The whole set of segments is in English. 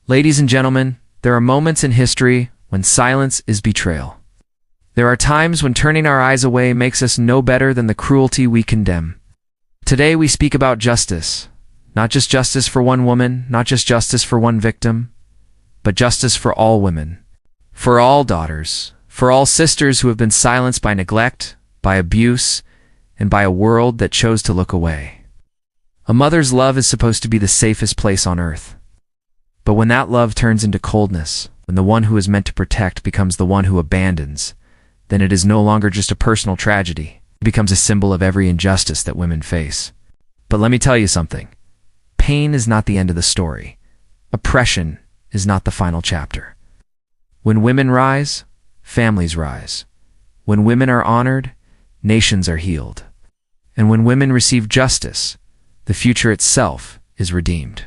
Ladies and gentlemen, there are moments in history when silence is betrayal. There are times when turning our eyes away makes us no better than the cruelty we condemn. Today we speak about justice. Not just justice for one woman, not just justice for one victim, but justice for all women, for all daughters, for all sisters who have been silenced by neglect, by abuse, and by a world that chose to look away. A mother's love is supposed to be the safest place on earth. But when that love turns into coldness, when the one who is meant to protect becomes the one who abandons, then it is no longer just a personal tragedy. It becomes a symbol of every injustice that women face. But let me tell you something. Pain is not the end of the story. Oppression is not the final chapter. When women rise, families rise. When women are honored, nations are healed. And when women receive justice, the future itself is redeemed.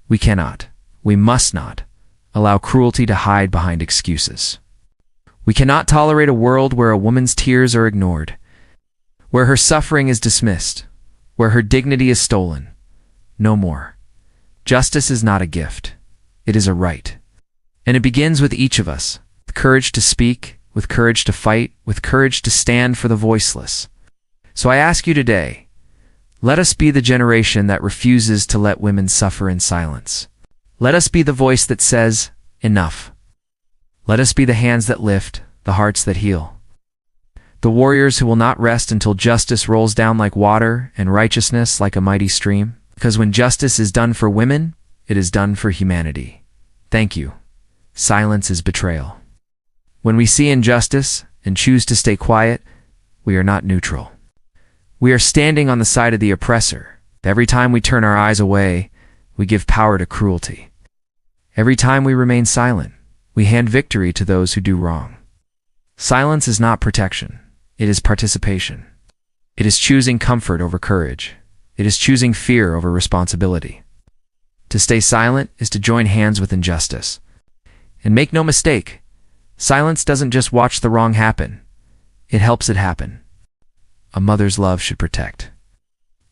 We cannot, we must not, allow cruelty to hide behind excuses. We cannot tolerate a world where a woman's tears are ignored, where her suffering is dismissed, where her dignity is stolen. No more. Justice is not a gift. It is a right. And it begins with each of us, with courage to speak, with courage to fight, with courage to stand for the voiceless. So I ask you today, let us be the generation that refuses to let women suffer in silence. Let us be the voice that says, enough. Let us be the hands that lift, the hearts that heal. The warriors who will not rest until justice rolls down like water and righteousness like a mighty stream. Because when justice is done for women, it is done for humanity. Thank you. Silence is betrayal. When we see injustice and choose to stay quiet, we are not neutral. We are standing on the side of the oppressor. Every time we turn our eyes away, we give power to cruelty. Every time we remain silent, we hand victory to those who do wrong. Silence is not protection. It is participation. It is choosing comfort over courage. It is choosing fear over responsibility. To stay silent is to join hands with injustice. And make no mistake, silence doesn't just watch the wrong happen. It helps it happen. A mother's love should protect.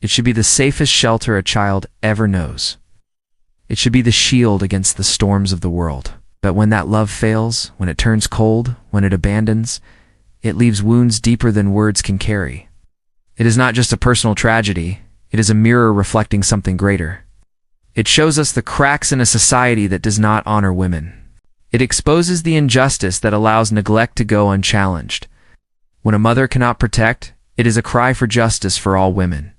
It should be the safest shelter a child ever knows. It should be the shield against the storms of the world. But when that love fails, when it turns cold, when it abandons, it leaves wounds deeper than words can carry. It is not just a personal tragedy. It is a mirror reflecting something greater. It shows us the cracks in a society that does not honor women. It exposes the injustice that allows neglect to go unchallenged. When a mother cannot protect, it is a cry for justice for all women.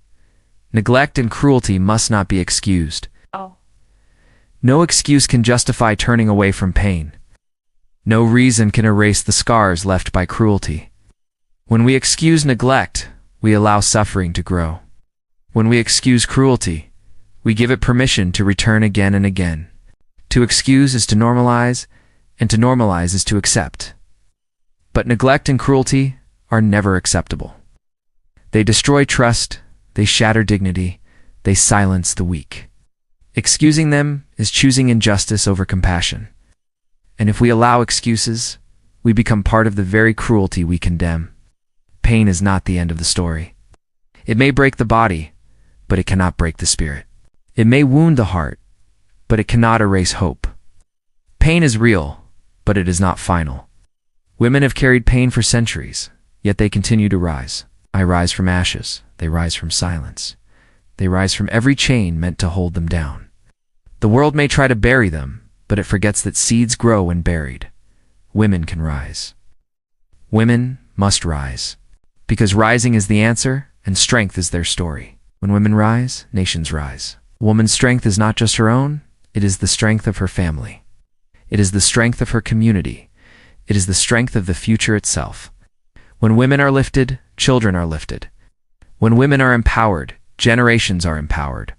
Neglect and cruelty must not be excused. No excuse can justify turning away from pain. No reason can erase the scars left by cruelty. When we excuse neglect, we allow suffering to grow. When we excuse cruelty, we give it permission to return again and again. To excuse is to normalize, and to normalize is to accept. But neglect and cruelty are never acceptable. They destroy trust, they shatter dignity, they silence the weak. Excusing them is choosing injustice over compassion. And if we allow excuses, we become part of the very cruelty we condemn. Pain is not the end of the story. It may break the body, but it cannot break the spirit. It may wound the heart, but it cannot erase hope. Pain is real, but it is not final. Women have carried pain for centuries, yet they continue to rise. I rise from ashes. They rise from silence. They rise from every chain meant to hold them down. The world may try to bury them, but it forgets that seeds grow when buried. Women can rise. Women must rise. Because rising is the answer, and strength is their story. When women rise, nations rise. A woman's strength is not just her own, it is the strength of her family. It is the strength of her community. It is the strength of the future itself. When women are lifted, children are lifted. When women are empowered, generations are empowered.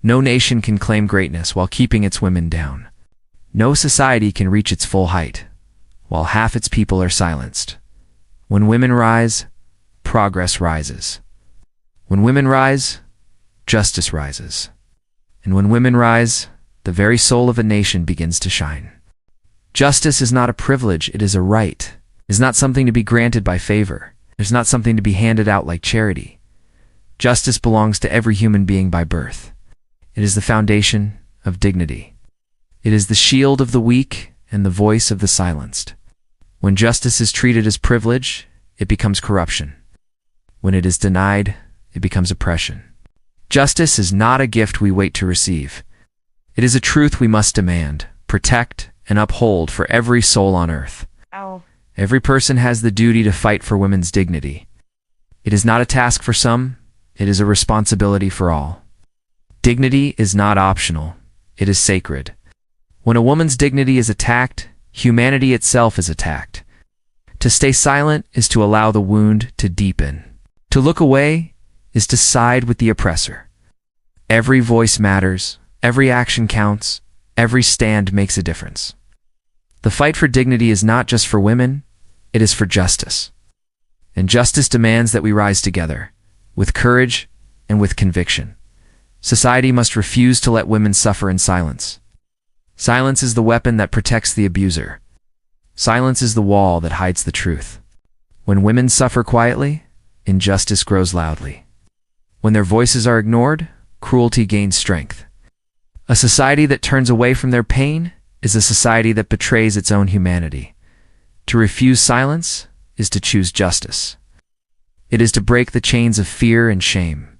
No nation can claim greatness while keeping its women down. No society can reach its full height while half its people are silenced. When women rise, progress rises. When women rise, justice rises. And when women rise, the very soul of a nation begins to shine. Justice is not a privilege, it is a right. It is not something to be granted by favor. It is not something to be handed out like charity. Justice belongs to every human being by birth. It is the foundation of dignity. It is the shield of the weak and the voice of the silenced. When justice is treated as privilege, it becomes corruption. When it is denied, it becomes oppression. Justice is not a gift we wait to receive. It is a truth we must demand, protect, and uphold for every soul on earth. Ow. Every person has the duty to fight for women's dignity. It is not a task for some, it is a responsibility for all. Dignity is not optional, it is sacred. When a woman's dignity is attacked, humanity itself is attacked. To stay silent is to allow the wound to deepen. To look away is to side with the oppressor. Every voice matters, every action counts, every stand makes a difference. The fight for dignity is not just for women, it is for justice. And justice demands that we rise together, with courage and with conviction. Society must refuse to let women suffer in silence. Silence is the weapon that protects the abuser. Silence is the wall that hides the truth. When women suffer quietly, injustice grows loudly. When their voices are ignored, cruelty gains strength. A society that turns away from their pain is a society that betrays its own humanity. To refuse silence is to choose justice. It is to break the chains of fear and shame.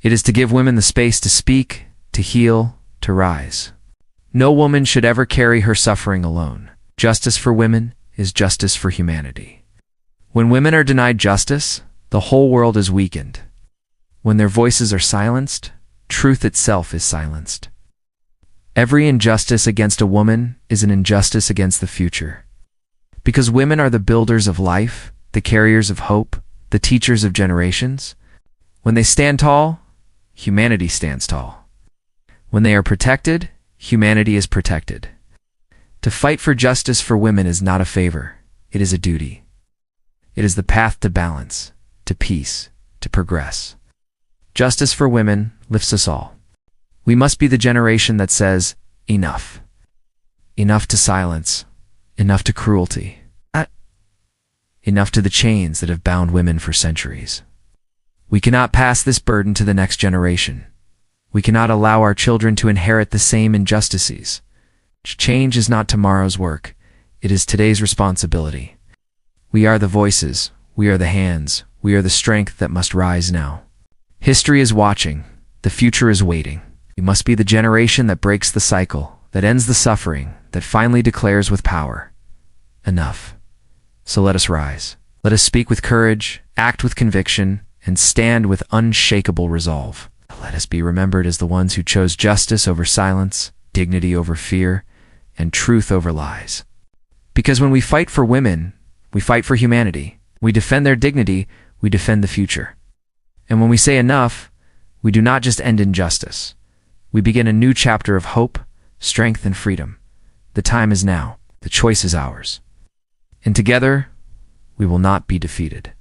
It is to give women the space to speak, to heal, to rise. No woman should ever carry her suffering alone. Justice for women is justice for humanity. When women are denied justice, the whole world is weakened. When their voices are silenced, truth itself is silenced. Every injustice against a woman is an injustice against the future. Because women are the builders of life, the carriers of hope, the teachers of generations. When they stand tall, humanity stands tall. When they are protected, humanity is protected. To fight for justice for women is not a favor, it is a duty. It is the path to balance, to peace, to progress. Justice for women lifts us all. We must be the generation that says, enough. Enough to silence, enough to cruelty. Enough to the chains that have bound women for centuries. We cannot pass this burden to the next generation. We cannot allow our children to inherit the same injustices. Change is not tomorrow's work, it is today's responsibility. We are the voices, we are the hands, we are the strength that must rise now. History is watching, the future is waiting. We must be the generation that breaks the cycle, that ends the suffering, that finally declares with power, enough. So let us rise. Let us speak with courage, act with conviction, and stand with unshakable resolve. Let us be remembered as the ones who chose justice over silence, dignity over fear, and truth over lies. Because when we fight for women, we fight for humanity. We defend their dignity, we defend the future. And when we say enough, we do not just end injustice. We begin a new chapter of hope, strength, and freedom. The time is now. The choice is ours. And together, we will not be defeated.